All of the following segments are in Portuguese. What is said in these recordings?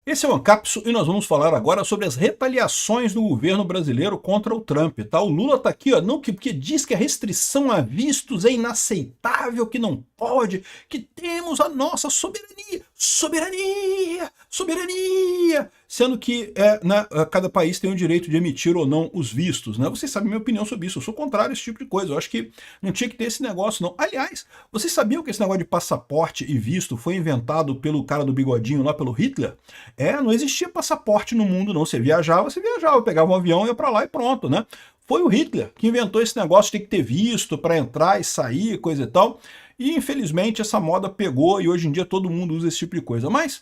Esse é o Ancapso e nós vamos falar agora sobre as retaliações do governo brasileiro contra o Trump, tá? O Lula tá aqui, ó, não porque diz que a restrição a vistos é inaceitável, que não pode, que temos a nossa soberania, soberania, soberania, sendo que cada país tem o direito de emitir ou não os vistos, né? Vocês sabem a minha opinião sobre isso, eu sou contrário a esse tipo de coisa, eu acho que não tinha que ter esse negócio, não. Aliás, vocês sabiam que esse negócio de passaporte e visto foi inventado pelo cara do bigodinho lá, pelo Hitler? Não existia passaporte no mundo, não. Você viajava, pegava um avião, ia para lá e pronto, né? Foi o Hitler que inventou esse negócio de ter que ter visto para entrar e sair, coisa e tal. E infelizmente essa moda pegou e hoje em dia todo mundo usa esse tipo de coisa. Mas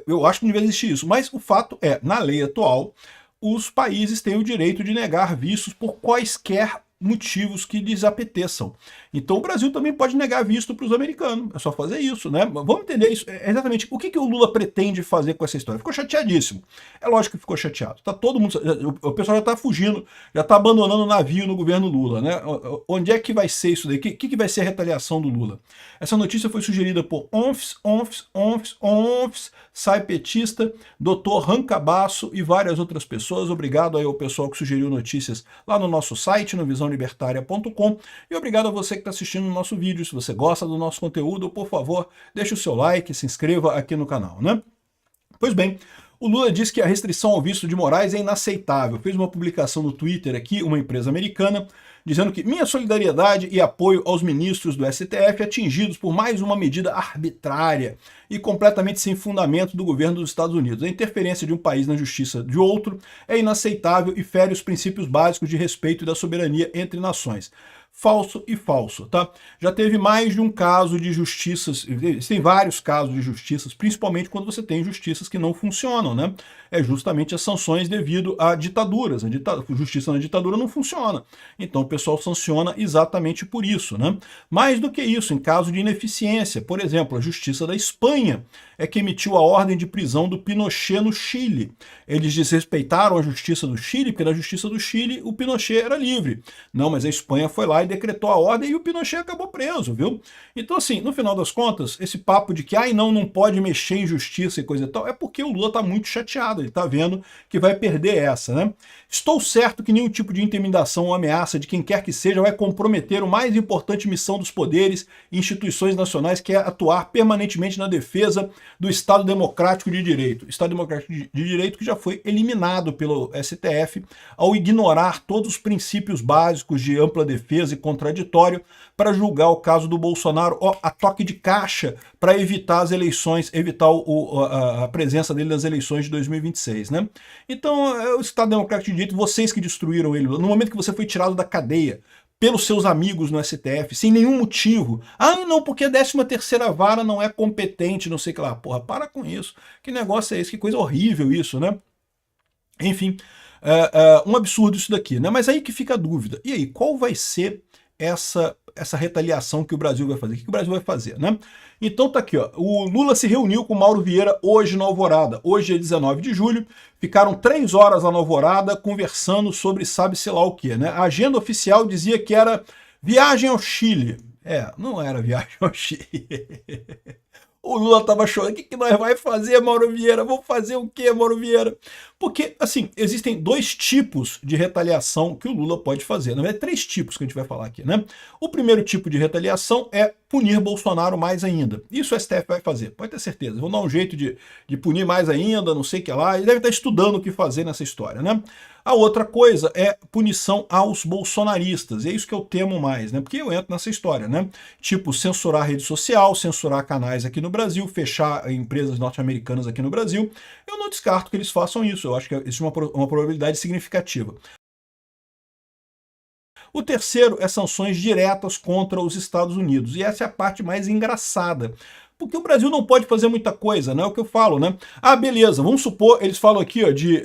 eu acho que não devia existir isso. Mas o fato é, na lei atual, os países têm o direito de negar vistos por quaisquer motivos que lhes apeteçam. Então o Brasil também pode negar visto para os americanos, é só fazer isso, né? Vamos entender isso, exatamente o que o Lula pretende fazer com essa história. Ficou chateadíssimo, é lógico que ficou chateado, tá todo mundo, o pessoal já está fugindo, já está abandonando o navio no governo Lula, né? Onde é que vai ser isso daí? O que vai ser a retaliação do Lula? Essa notícia foi sugerida por Sai Petista, Dr. Rancabasso e várias outras pessoas. Obrigado aí ao pessoal que sugeriu notícias lá no nosso site, no visãolibertaria.com, e obrigado a você que está assistindo o nosso vídeo. Se você gosta do nosso conteúdo, por favor, deixe o seu like, se inscreva aqui no canal, né? Pois bem, o Lula diz que a restrição ao visto de Moraes é inaceitável. Fez uma publicação no Twitter aqui, uma empresa americana, dizendo que minha solidariedade e apoio aos ministros do STF atingidos por mais uma medida arbitrária e completamente sem fundamento do governo dos Estados Unidos. A interferência de um país na justiça de outro é inaceitável e fere os princípios básicos de respeito e da soberania entre nações. Falso e falso, tá? Já teve mais de um caso de justiças, tem vários casos de justiças, principalmente quando você tem justiças que não funcionam, né? É justamente as sanções devido a ditaduras. A justiça na ditadura não funciona. Então o pessoal sanciona exatamente por isso, né? Mais do que isso, em caso de ineficiência, por exemplo, a justiça da Espanha é que emitiu a ordem de prisão do Pinochet no Chile. Eles desrespeitaram a justiça do Chile, porque na justiça do Chile o Pinochet era livre. Não, mas a Espanha foi lá e decretou a ordem e o Pinochet acabou preso, viu? Então, assim, no final das contas, esse papo de que, não pode mexer em justiça e coisa e tal, é porque o Lula tá muito chateado, ele tá vendo que vai perder essa, né? Estou certo que nenhum tipo de intimidação ou ameaça de quem quer que seja vai comprometer a mais importante missão dos poderes e instituições nacionais, que é atuar permanentemente na defesa do Estado Democrático de Direito. Estado Democrático de Direito que já foi eliminado pelo STF ao ignorar todos os princípios básicos de ampla defesa e contraditório para julgar o caso do Bolsonaro a toque de caixa para evitar as eleições, evitar a presença dele nas eleições de 2026, né? Então, o Estado Democrático de Direito, vocês que destruíram ele, no momento que você foi tirado da cadeia pelos seus amigos no STF, sem nenhum motivo. Não, porque a 13ª vara não é competente, não sei o que lá. Porra, para com isso. Que negócio é esse? Que coisa horrível isso, né? Enfim, um absurdo isso daqui, né? Mas aí que fica a dúvida. E aí, qual vai ser essa retaliação que o Brasil vai fazer? O que o Brasil vai fazer, né? Então tá aqui, ó. O Lula se reuniu com Mauro Vieira hoje na Alvorada. Hoje é 19 de julho. Ficaram 3 horas lá na Alvorada conversando sobre sabe-se lá o que, né? A agenda oficial dizia que era viagem ao Chile. Não era viagem ao Chile. O Lula tava chorando. O que nós vai fazer, Mauro Vieira? Vamos fazer o quê, Mauro Vieira? Porque, assim, existem 2 tipos de retaliação que o Lula pode fazer. Na verdade, 3 tipos que a gente vai falar aqui, né? O primeiro tipo de retaliação é punir Bolsonaro mais ainda. Isso o STF vai fazer, pode ter certeza. Vão dar um jeito de punir mais ainda, não sei o que lá. Ele deve estar estudando o que fazer nessa história, né? A outra coisa é punição aos bolsonaristas. E é isso que eu temo mais, né? Porque eu entro nessa história, né? Tipo, censurar a rede social, censurar canais aqui no Brasil, fechar empresas norte-americanas aqui no Brasil. Eu não descarto que eles façam isso. Eu acho que existe uma probabilidade significativa. O terceiro é sanções diretas contra os Estados Unidos. E essa é a parte mais engraçada. Porque o Brasil não pode fazer muita coisa, né? É o que eu falo, né? Beleza, vamos supor, eles falam aqui, ó, de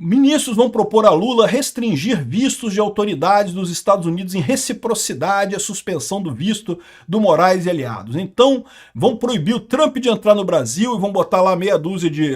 Ministros vão propor a Lula restringir vistos de autoridades dos Estados Unidos em reciprocidade à suspensão do visto do Moraes e aliados. Então, vão proibir o Trump de entrar no Brasil e vão botar lá meia dúzia de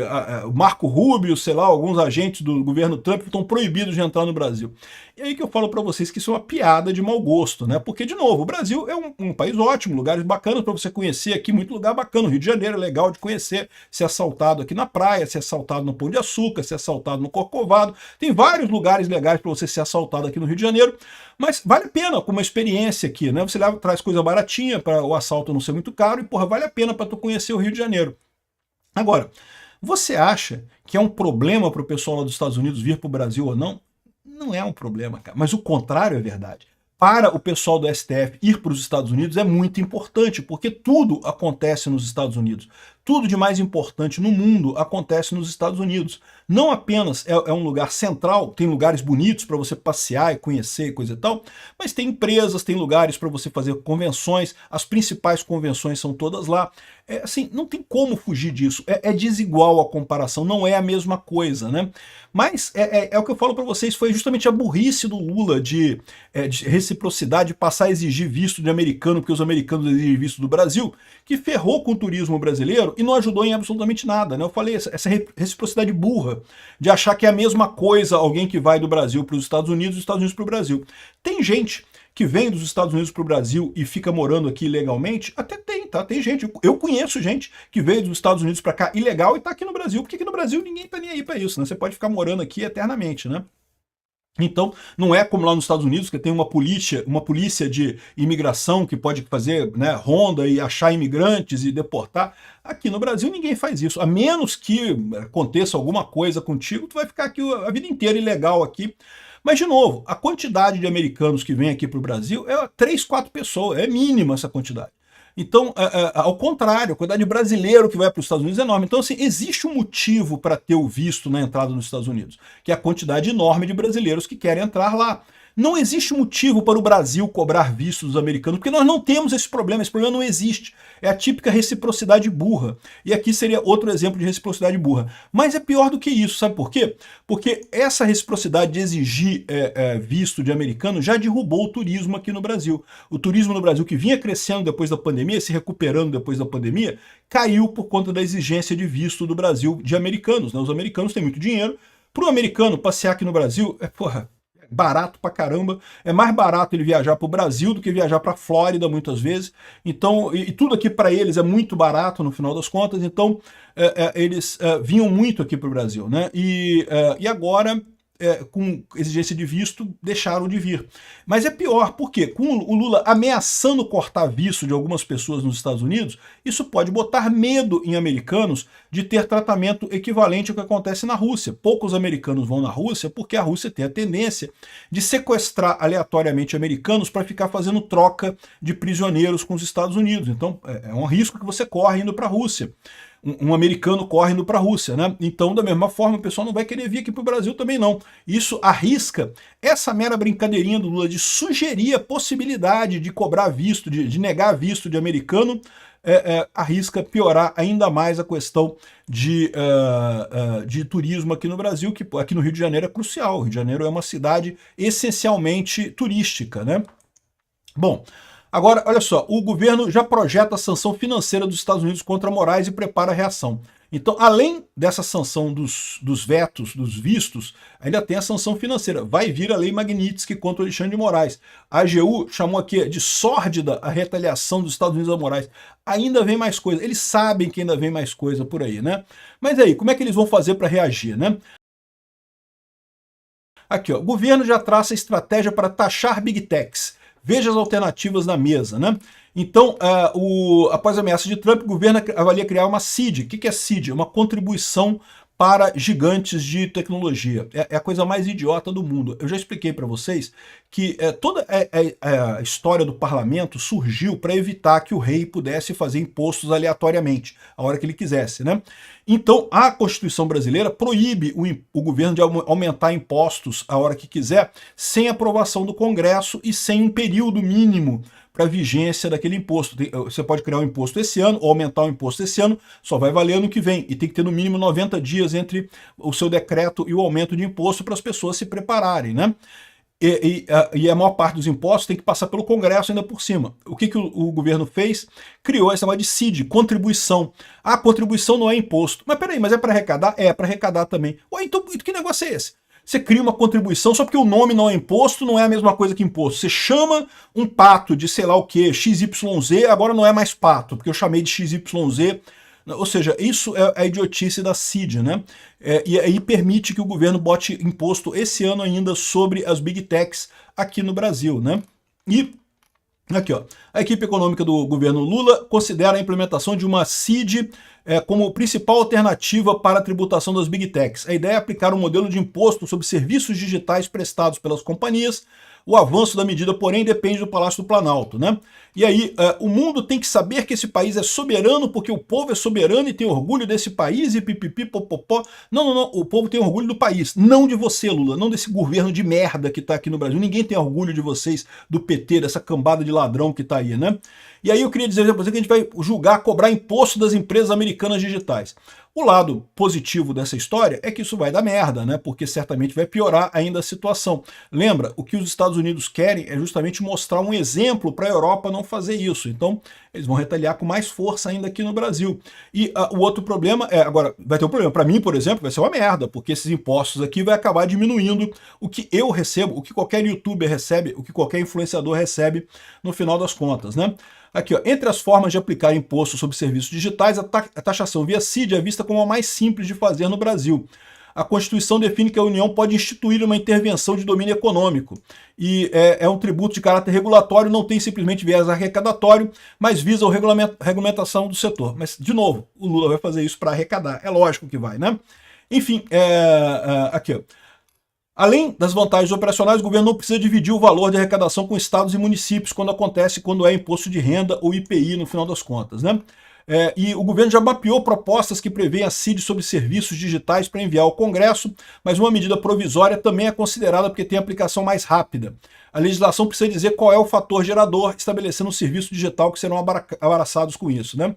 Marco Rubio, sei lá, alguns agentes do governo Trump que estão proibidos de entrar no Brasil. E aí que eu falo para vocês que isso é uma piada de mau gosto, né? Porque, de novo, o Brasil é um país ótimo, lugares bacanas para você conhecer aqui, muito lugar bacana. O Rio de Janeiro é legal de conhecer, ser assaltado aqui na praia, ser assaltado no Pão de Açúcar, ser assaltado no Corcovado. Tem vários lugares legais para você ser assaltado aqui no Rio de Janeiro, mas vale a pena como uma experiência aqui, né? Você leva, traz coisa baratinha para o assalto não ser muito caro e, porra, vale a pena para tu conhecer o Rio de Janeiro. Agora, você acha que é um problema para o pessoal lá dos Estados Unidos vir para o Brasil ou não? Não é um problema, cara, mas o contrário é verdade. Para o pessoal do STF ir para os Estados Unidos é muito importante, porque tudo acontece nos Estados Unidos. Tudo de mais importante no mundo acontece nos Estados Unidos. Não apenas é um lugar central, tem lugares bonitos para você passear e conhecer e coisa e tal, mas tem empresas, tem lugares para você fazer convenções, as principais convenções são todas lá. Assim, não tem como fugir disso, é desigual a comparação, não é a mesma coisa, né? Mas é o que eu falo para vocês, foi justamente a burrice do Lula de reciprocidade, passar a exigir visto de americano, porque os americanos exigem visto do Brasil, que ferrou com o turismo brasileiro e não ajudou em absolutamente nada, né? Eu falei, essa reciprocidade burra de achar que é a mesma coisa alguém que vai do Brasil para os Estados Unidos e dos Estados Unidos para o Brasil. Tem gente que vem dos Estados Unidos para o Brasil e fica morando aqui ilegalmente? Até tem, tá? Tem gente, eu conheço gente que veio dos Estados Unidos para cá ilegal e está aqui no Brasil, porque aqui no Brasil ninguém tá nem aí para isso, né? Você pode ficar morando aqui eternamente, né? Então, não é como lá nos Estados Unidos, que tem uma polícia de imigração que pode fazer, né, ronda e achar imigrantes e deportar. Aqui no Brasil ninguém faz isso. A menos que aconteça alguma coisa contigo, tu vai ficar aqui a vida inteira ilegal aqui. Mas, de novo, a quantidade de americanos que vem aqui para o Brasil é 3, 4 pessoas, é mínima essa quantidade. Então, ao contrário, a quantidade de brasileiro que vai para os Estados Unidos é enorme. Então, assim, existe um motivo para ter o visto na entrada nos Estados Unidos, que é a quantidade enorme de brasileiros que querem entrar lá. Não existe motivo para o Brasil cobrar visto dos americanos, porque nós não temos esse problema não existe. É a típica reciprocidade burra. E aqui seria outro exemplo de reciprocidade burra. Mas é pior do que isso, sabe por quê? Porque essa reciprocidade de exigir visto de americano já derrubou o turismo aqui no Brasil. O turismo no Brasil, que vinha crescendo depois da pandemia, se recuperando depois da pandemia, caiu por conta da exigência de visto do Brasil de americanos, né? Os americanos têm muito dinheiro. Para o americano passear aqui no Brasil, barato pra caramba, é mais barato ele viajar para o Brasil do que viajar para a Flórida muitas vezes, então, e tudo aqui para eles é muito barato no final das contas, então eles vinham muito aqui para o Brasil, né? E agora, com exigência de visto, deixaram de vir. Mas é pior, por quê? Com o Lula ameaçando cortar visto de algumas pessoas nos Estados Unidos, isso pode botar medo em americanos de ter tratamento equivalente ao que acontece na Rússia. Poucos americanos vão na Rússia porque a Rússia tem a tendência de sequestrar aleatoriamente americanos para ficar fazendo troca de prisioneiros com os Estados Unidos. Então é um risco que você corre indo para a Rússia. Um americano corre indo para a Rússia, né? Então, da mesma forma, o pessoal não vai querer vir aqui para o Brasil também não. Isso arrisca essa mera brincadeirinha do Lula de sugerir a possibilidade de cobrar visto, de negar visto de americano, arrisca piorar ainda mais a questão de turismo aqui no Brasil, que aqui no Rio de Janeiro é crucial. O Rio de Janeiro é uma cidade essencialmente turística, né? Bom, agora, olha só, o governo já projeta a sanção financeira dos Estados Unidos contra Moraes e prepara a reação. Então, além dessa sanção dos vetos, dos vistos, ainda tem a sanção financeira. Vai vir a lei Magnitsky contra o Alexandre de Moraes. A AGU chamou aqui de sórdida a retaliação dos Estados Unidos a Moraes. Ainda vem mais coisa. Eles sabem que ainda vem mais coisa por aí, né? Mas aí, como é que eles vão fazer para reagir, né? Aqui, ó, o governo já traça estratégia para taxar Big Techs. Veja as alternativas na mesa, né? Então, após a ameaça de Trump, o governo avalia criar uma CID. O que é CID? Uma contribuição para gigantes de tecnologia. É a coisa mais idiota do mundo. Eu já expliquei para vocês que toda a história do parlamento surgiu para evitar que o rei pudesse fazer impostos aleatoriamente, a hora que ele quisesse, né? Então, a Constituição brasileira proíbe o governo de aumentar impostos a hora que quiser, sem aprovação do Congresso e sem um período mínimo para a vigência daquele imposto. Você pode criar um imposto esse ano ou aumentar o imposto esse ano, só vai valer ano que vem. E tem que ter no mínimo 90 dias entre o seu decreto e o aumento de imposto para as pessoas se prepararem, né? E a maior parte dos impostos tem que passar pelo Congresso ainda por cima. O que o governo fez? Criou essa chamada de CID, contribuição. A contribuição não é imposto. Mas peraí, mas é para arrecadar? É para arrecadar também. Ué, então que negócio é esse? Você cria uma contribuição só porque o nome não é imposto, não é a mesma coisa que imposto. Você chama um pato de sei lá o que, XYZ, agora não é mais pato, porque eu chamei de XYZ. Ou seja, isso é a idiotice da CID, né? E aí permite que o governo bote imposto esse ano ainda sobre as Big Techs aqui no Brasil, né? E aqui, ó, a equipe econômica do governo Lula considera a implementação de uma CID como principal alternativa para a tributação das Big Techs. A ideia é aplicar um modelo de imposto sobre serviços digitais prestados pelas companhias. O avanço da medida, porém, depende do Palácio do Planalto, né? E aí, o mundo tem que saber que esse país é soberano porque o povo é soberano e tem orgulho desse país e pipipi, popopó. Não, não, não, o povo tem orgulho do país, não de você, Lula, não desse governo de merda que tá aqui no Brasil. Ninguém tem orgulho de vocês, do PT, dessa cambada de ladrão que tá aí, né? E aí eu queria dizer pra você que a gente vai julgar, cobrar imposto das empresas americanas digitais. O lado positivo dessa história é que isso vai dar merda, né? Porque certamente vai piorar ainda a situação. Lembra, o que os Estados Unidos querem é justamente mostrar um exemplo para a Europa não fazer isso. Então, eles vão retaliar com mais força ainda aqui no Brasil. E o outro problema agora, vai ter um problema. Para mim, por exemplo, vai ser uma merda, porque esses impostos aqui vai acabar diminuindo o que eu recebo, o que qualquer youtuber recebe, o que qualquer influenciador recebe no final das contas, né? Aqui, ó, entre as formas de aplicar imposto sobre serviços digitais, a taxação via CID é vista como a mais simples de fazer no Brasil. A Constituição define que a União pode instituir uma intervenção de domínio econômico. E é um tributo de caráter regulatório, não tem simplesmente viés arrecadatório, mas visa a regulamentação do setor. Mas, de novo, o Lula vai fazer isso para arrecadar. É lógico que vai, né? Enfim, aqui, ó. Além das vantagens operacionais, o governo não precisa dividir o valor de arrecadação com estados e municípios quando é imposto de renda ou IPI no final das contas, né? E o governo já mapeou propostas que prevêem a CID sobre serviços digitais para enviar ao Congresso, mas uma medida provisória também é considerada porque tem aplicação mais rápida. A legislação precisa dizer qual é o fator gerador, estabelecendo um serviço digital que serão abraçados com isso, né?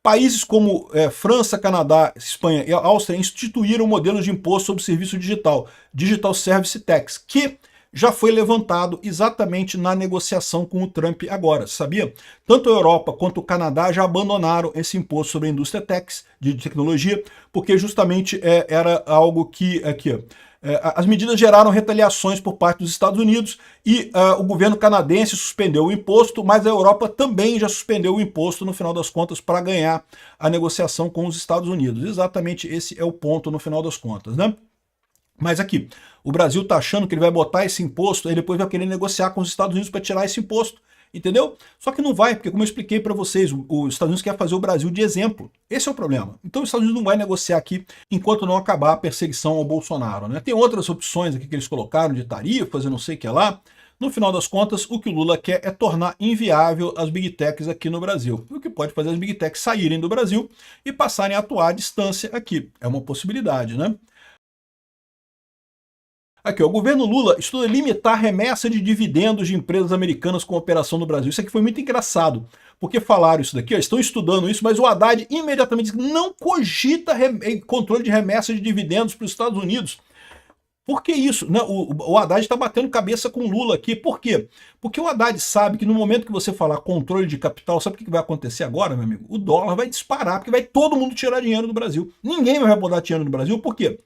Países como França, Canadá, Espanha e Áustria instituíram um modelo de imposto sobre serviço digital, Digital Service Tax, que já foi levantado exatamente na negociação com o Trump agora, sabia? Tanto a Europa quanto o Canadá já abandonaram esse imposto sobre a indústria de tecnologia, porque justamente era algo que, aqui, ó, as medidas geraram retaliações por parte dos Estados Unidos e o governo canadense suspendeu o imposto, mas a Europa também já suspendeu o imposto no final das contas para ganhar a negociação com os Estados Unidos. Exatamente esse é o ponto no final das contas, né? Mas aqui, o Brasil está achando que ele vai botar esse imposto e depois vai querer negociar com os Estados Unidos para tirar esse imposto. Entendeu? Só que não vai, porque como eu expliquei para vocês, os Estados Unidos quer fazer o Brasil de exemplo. Esse é o problema. Então os Estados Unidos não vai negociar aqui enquanto não acabar a perseguição ao Bolsonaro, né? Tem outras opções aqui que eles colocaram de tarifas e não sei o que lá. No final das contas, o que o Lula quer é tornar inviável as Big Techs aqui no Brasil. O que pode fazer as Big Techs saírem do Brasil e passarem a atuar à distância aqui. É uma possibilidade, né? Aqui, ó, o governo Lula estuda limitar a remessa de dividendos de empresas americanas com operação no Brasil. Isso aqui foi muito engraçado, porque falaram isso daqui, ó, estão estudando isso, mas o Haddad imediatamente disse que não cogita controle de remessa de dividendos para os Estados Unidos. Por que isso? Né? O Haddad está batendo cabeça com o Lula aqui. Por quê? Porque o Haddad sabe que no momento que você falar controle de capital, sabe o que vai acontecer agora, meu amigo? O dólar vai disparar, porque vai todo mundo tirar dinheiro do Brasil. Ninguém vai botar dinheiro no Brasil, por quê?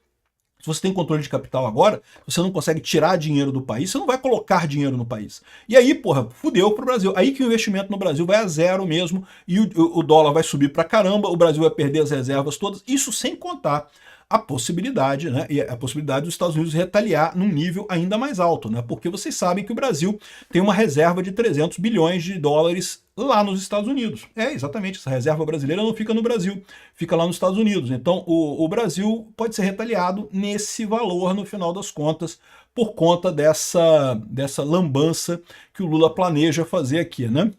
Se você tem controle de capital agora, você não consegue tirar dinheiro do país, você não vai colocar dinheiro no país. E aí, porra, fudeu pro Brasil. Aí que o investimento no Brasil vai a zero mesmo, e o dólar vai subir pra caramba, o Brasil vai perder as reservas todas, isso sem contar a possibilidade, né, e a possibilidade dos Estados Unidos retaliar num nível ainda mais alto, né, porque vocês sabem que o Brasil tem uma reserva de 300 bilhões de dólares lá nos Estados Unidos. Exatamente, essa reserva brasileira não fica no Brasil, fica lá nos Estados Unidos. Então o Brasil pode ser retaliado nesse valor no final das contas, por conta dessa lambança que o Lula planeja fazer aqui, né?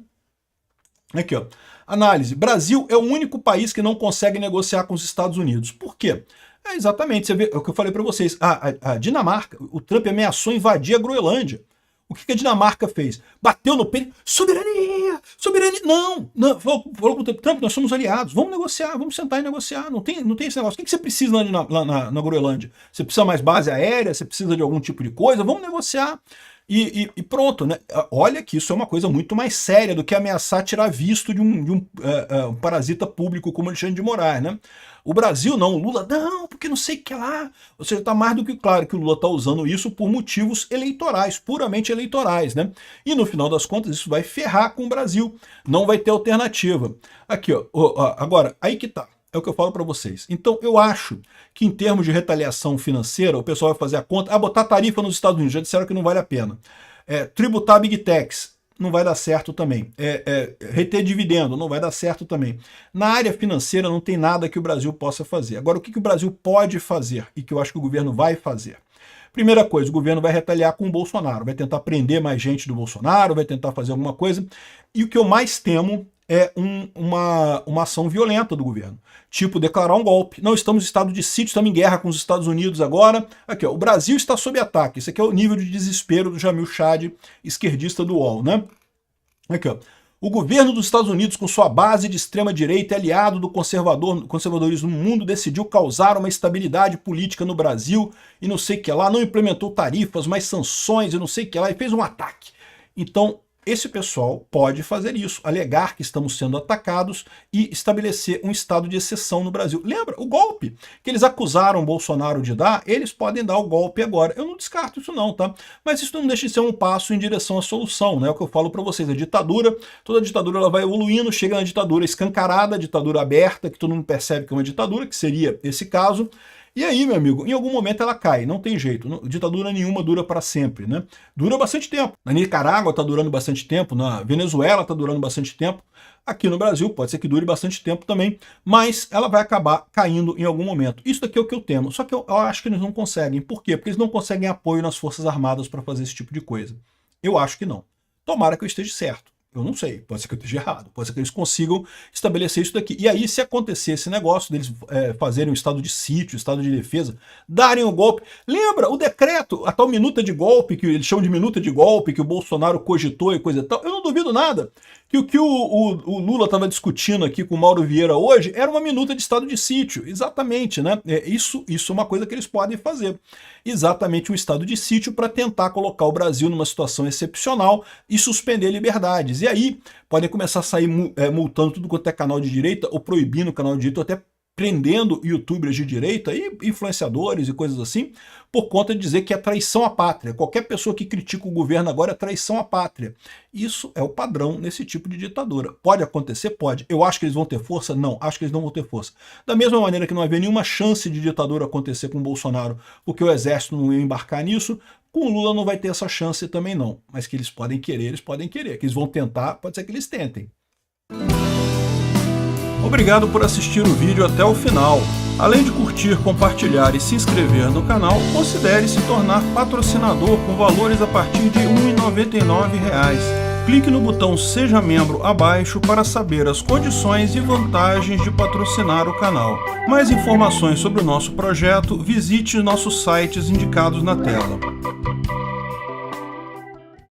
Aqui, ó. Análise. Brasil é o único país que não consegue negociar com os Estados Unidos. Por quê? Exatamente, você vê, é o que eu falei para vocês. A Dinamarca, o Trump ameaçou invadir a Groenlândia. O que a Dinamarca fez? Bateu no peito, soberania, soberania. Não, falou com o Trump, nós somos aliados, vamos negociar, vamos sentar e negociar. Não tem esse negócio. O que você precisa lá na Groenlândia? Você precisa mais base aérea? Você precisa de algum tipo de coisa? Vamos negociar. E pronto, né? Olha que isso é uma coisa muito mais séria do que ameaçar tirar visto de um parasita público como Alexandre de Moraes, né? O Brasil não, o Lula não, porque não sei o que lá. Ou seja, está mais do que claro que o Lula está usando isso por motivos eleitorais, puramente eleitorais, né? E no final das contas isso vai ferrar com o Brasil, não vai ter alternativa. Aqui, ó, agora, aí que tá. É o que eu falo para vocês. Então, eu acho que em termos de retaliação financeira, o pessoal vai fazer a conta, botar tarifa nos Estados Unidos, já disseram que não vale a pena. Tributar Big Techs, não vai dar certo também. Reter dividendo, não vai dar certo também. Na área financeira não tem nada que o Brasil possa fazer. Agora, o que o Brasil pode fazer e que eu acho que o governo vai fazer? Primeira coisa, o governo vai retaliar com o Bolsonaro, vai tentar prender mais gente do Bolsonaro, vai tentar fazer alguma coisa. E o que eu mais temo é uma ação violenta do governo. Tipo, declarar um golpe. Não, estamos em estado de sítio, estamos em guerra com os Estados Unidos agora. Aqui, ó, o Brasil está sob ataque. Esse aqui é o nível de desespero do Jamil Chad, esquerdista do UOL, né? Aqui, ó. O governo dos Estados Unidos, com sua base de extrema-direita e aliado do conservadorismo no mundo, decidiu causar uma estabilidade política no Brasil e não sei o que lá, não implementou tarifas, mas sanções e não sei o que lá, e fez um ataque. Então, esse pessoal pode fazer isso, alegar que estamos sendo atacados e estabelecer um estado de exceção no Brasil. Lembra? O golpe que eles acusaram Bolsonaro de dar, eles podem dar o golpe agora. Eu não descarto isso não, tá? Mas isso não deixa de ser um passo em direção à solução, né? É o que eu falo para vocês, a ditadura, toda ditadura ela vai evoluindo, chega na ditadura escancarada, ditadura aberta, que todo mundo percebe que é uma ditadura, que seria esse caso. E aí, meu amigo, em algum momento ela cai, não tem jeito. Ditadura nenhuma dura para sempre, né? Dura bastante tempo. Na Nicarágua está durando bastante tempo, na Venezuela está durando bastante tempo. Aqui no Brasil pode ser que dure bastante tempo também, mas ela vai acabar caindo em algum momento. Isso daqui é o que eu temo. Só que eu acho que eles não conseguem. Por quê? Porque eles não conseguem apoio nas Forças Armadas para fazer esse tipo de coisa. Eu acho que não. Tomara que eu esteja certo. Eu não sei, pode ser que eu esteja errado, pode ser que eles consigam estabelecer isso daqui. E aí, se acontecer esse negócio deles fazerem um estado de sítio, estado de defesa, darem o golpe. Lembra o decreto, a tal minuta de golpe, que eles chamam de minuta de golpe, que o Bolsonaro cogitou e coisa e tal. Eu não duvido nada que o que o Lula estava discutindo aqui com o Mauro Vieira hoje era uma minuta de estado de sítio. Exatamente, né? Isso é uma coisa que eles podem fazer. Exatamente um estado de sítio para tentar colocar o Brasil numa situação excepcional e suspender liberdades. E aí podem começar a sair multando tudo quanto é canal de direita, ou proibindo o canal de direita, ou até prendendo youtubers de direita e influenciadores e coisas assim, por conta de dizer que é traição à pátria. Qualquer pessoa que critica o governo agora é traição à pátria. Isso é o padrão nesse tipo de ditadura. Pode acontecer? Pode. Eu acho que eles vão ter força? Não. Acho que eles não vão ter força. Da mesma maneira que não havia nenhuma chance de ditadura acontecer com o Bolsonaro, porque o exército não ia embarcar nisso, com o Lula não vai ter essa chance também não. Mas que eles podem querer, eles podem querer. Que eles vão tentar, pode ser que eles tentem. Obrigado por assistir o vídeo até o final. Além de curtir, compartilhar e se inscrever no canal, considere se tornar patrocinador com valores a partir de R$ 1,99. Clique no botão Seja Membro abaixo para saber as condições e vantagens de patrocinar o canal. Mais informações sobre o nosso projeto, visite nossos sites indicados na tela.